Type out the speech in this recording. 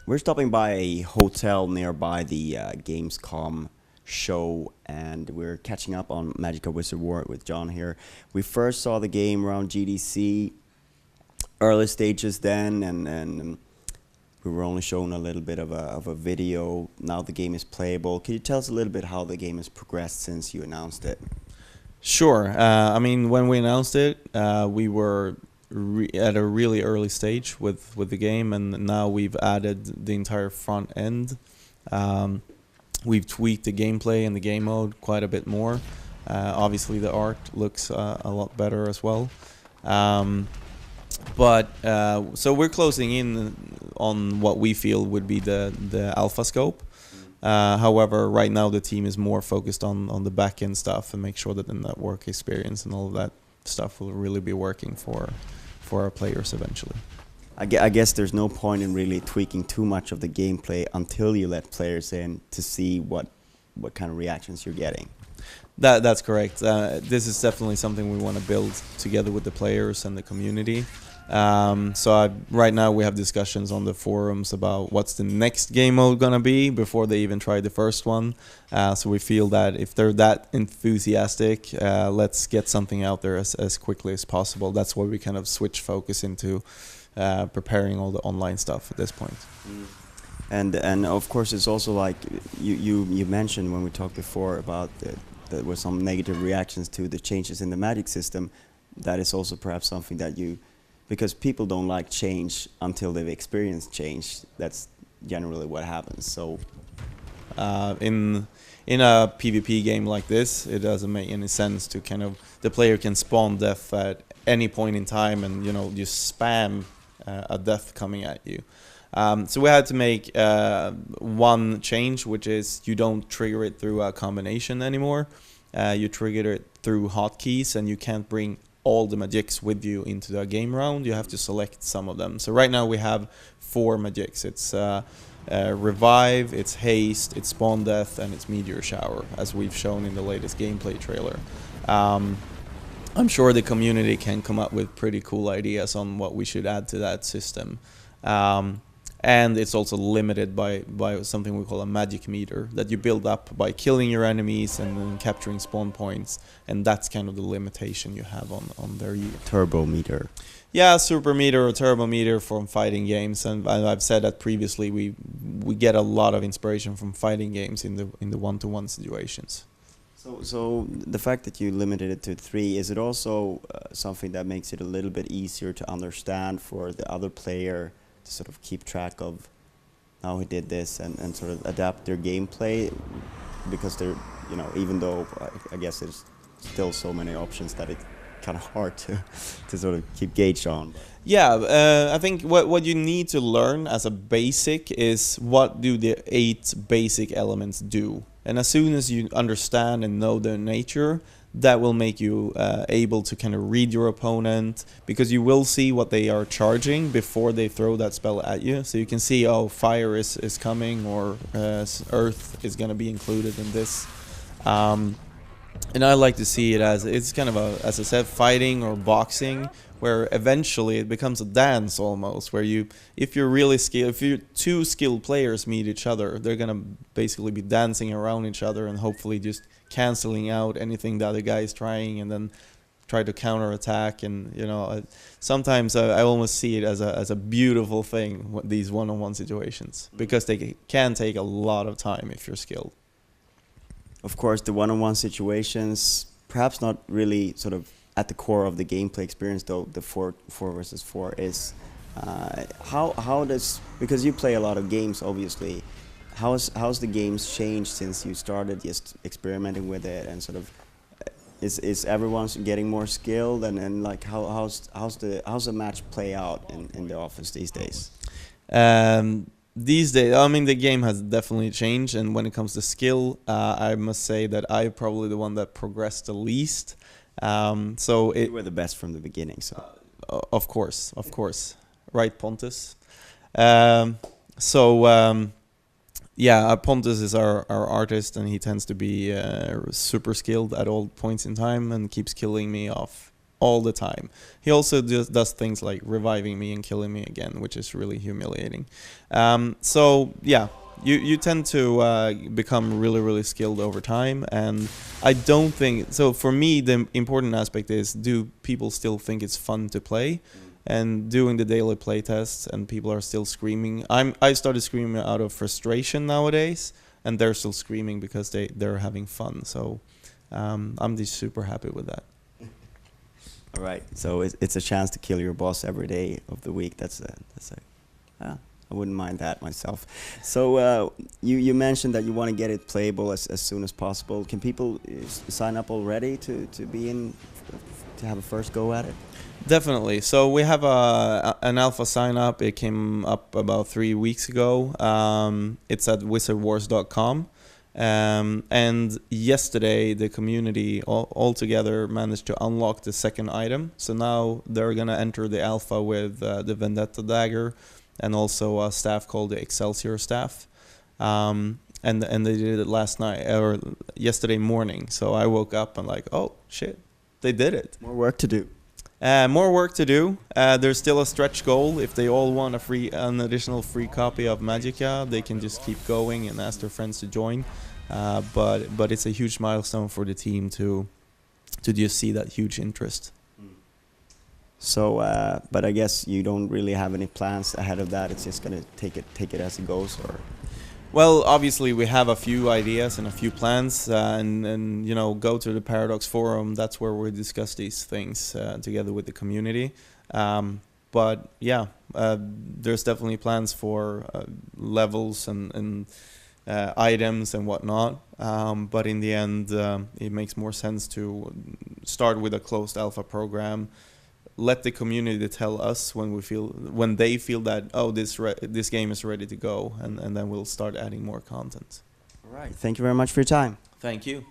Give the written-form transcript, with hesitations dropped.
We're stopping by a hotel nearby the Gamescom show, and we're catching up on Magicka Wizard War with John here. We first saw the game around GDC, early stages then, and we were only shown a little bit of a video. Now the game is playable. Can you tell us a little bit how the game has progressed since you announced it? Sure. I mean, when we announced it, we were at a really early stage with the game, and now we've added the entire front end. We've tweaked the gameplay and the game mode quite a bit more. Obviously the art looks a lot better as well. So we're closing in on what we feel would be the alpha scope. However, right now the team is more focused on the back end stuff and make sure that the network experience and all of that stuff will really be working for our players eventually. I guess there's no point in really tweaking too much of the gameplay until you let players in to see what kind of reactions you're getting. That's correct. This is definitely something we want to build together with the players and the community. Right now we have discussions on the forums about what's the next game mode gonna be before they even try the first one. So we feel that if they're that enthusiastic, let's get something out there as quickly as possible. That's why we kind of switch focus into preparing all the online stuff at this point. And of course it's also like you mentioned when we talked before about there were some negative reactions to the changes in the Magick system. That is also perhaps something that because people don't like change until they've experienced change. That's generally what happens. So in a PvP game like this, it doesn't make any sense to the player can spawn death at any point in time and just spam a death coming at you. So we had to make one change, which is you don't trigger it through a combination anymore. You trigger it through hotkeys, and you can't bring all the magicks with you into the game round. You have to select some of them. So right now we have 4 magicks. It's revive, it's haste, it's spawn death, and it's meteor shower, as we've shown in the latest gameplay trailer. I'm sure the community can come up with pretty cool ideas on what we should add to that system. And it's also limited by something we call a magic meter that you build up by killing your enemies and then capturing spawn points, and that's kind of the limitation you have on their turbo meter. Yeah, super meter or turbo meter from fighting games, and I've said that previously. We get a lot of inspiration from fighting games in the one-to-one situations. So the fact that you limited it to 3, is it also something that makes it a little bit easier to understand for the other player to sort of keep track of how he did this and sort of adapt their gameplay, because they're, even though I guess there's still so many options that it's kind of hard to sort of keep gauge on. Yeah, I think what you need to learn as a basic is what do the 8 basic elements do, and as soon as you understand and know their nature, that will make you able to kind of read your opponent, because you will see what they are charging before they throw that spell at you. So you can see, oh, fire is coming, or earth is going to be included in this. And I like to see it as it's kind of as I said, fighting or boxing, where eventually it becomes a dance almost, where if you're really skilled, if you're 2 skilled players meet each other, they're going to basically be dancing around each other and hopefully just canceling out anything the other guy is trying, and then try to counterattack. And sometimes I almost see it as a beautiful thing, these one-on-one situations, because they can take a lot of time if you're skilled. Of course, the one-on-one situations, perhaps not really sort of at the core of the gameplay experience, though. The 4 versus 4 is how does, because you play a lot of games, obviously. How's the games changed since you started just experimenting with it, and sort of is everyone getting more skilled, and like how's the match play out in the office these days? These days, I mean, the game has definitely changed, and when it comes to skill, I must say that I'm probably the one that progressed the least. So You were the best from the beginning, so. Of course, right, Pontus. Um, so yeah, Pontus is our artist, and he tends to be super skilled at all points in time, and keeps killing me off all the time. He also does things like reviving me and killing me again, which is really humiliating. So yeah, you tend to become really skilled over time, and I don't think so. For me, the important aspect is, do people still think it's fun to play? And doing the daily playtests, and people are still screaming. I started screaming out of frustration nowadays, and they're still screaming because they're having fun. So I'm just super happy with that. All right, so it's a chance to kill your boss every day of the week. I wouldn't mind that myself. So you mentioned that you want to get it playable as soon as possible. Can people sign up already to be in, to have a first go at it? Definitely. So we have an alpha sign up. It came up about 3 weeks ago. It's at wizardwars.com. And yesterday the community all together managed to unlock the second item. So now they're gonna enter the alpha with the Vendetta dagger, and also a staff called the Excelsior staff. And they did it last night or yesterday morning. So I woke up and like, oh shit, they did it. More work to do. More work to do. There's still a stretch goal. If they all want an additional free copy of Magicka, they can just keep going and ask their friends to join. But it's a huge milestone for the team to just see that huge interest. So, but I guess you don't really have any plans ahead of that. It's just gonna take it as it goes, or. Well, obviously we have a few ideas and a few plans, and you know, go to the Paradox forum. That's where we discuss these things together with the community. But yeah, there's definitely plans for levels and items and whatnot. But in the end, it makes more sense to start with a closed alpha program. Let the community tell us when they feel that, oh, this game is ready to go, and then we'll start adding more content. All right. Thank you very much for your time. Thank you.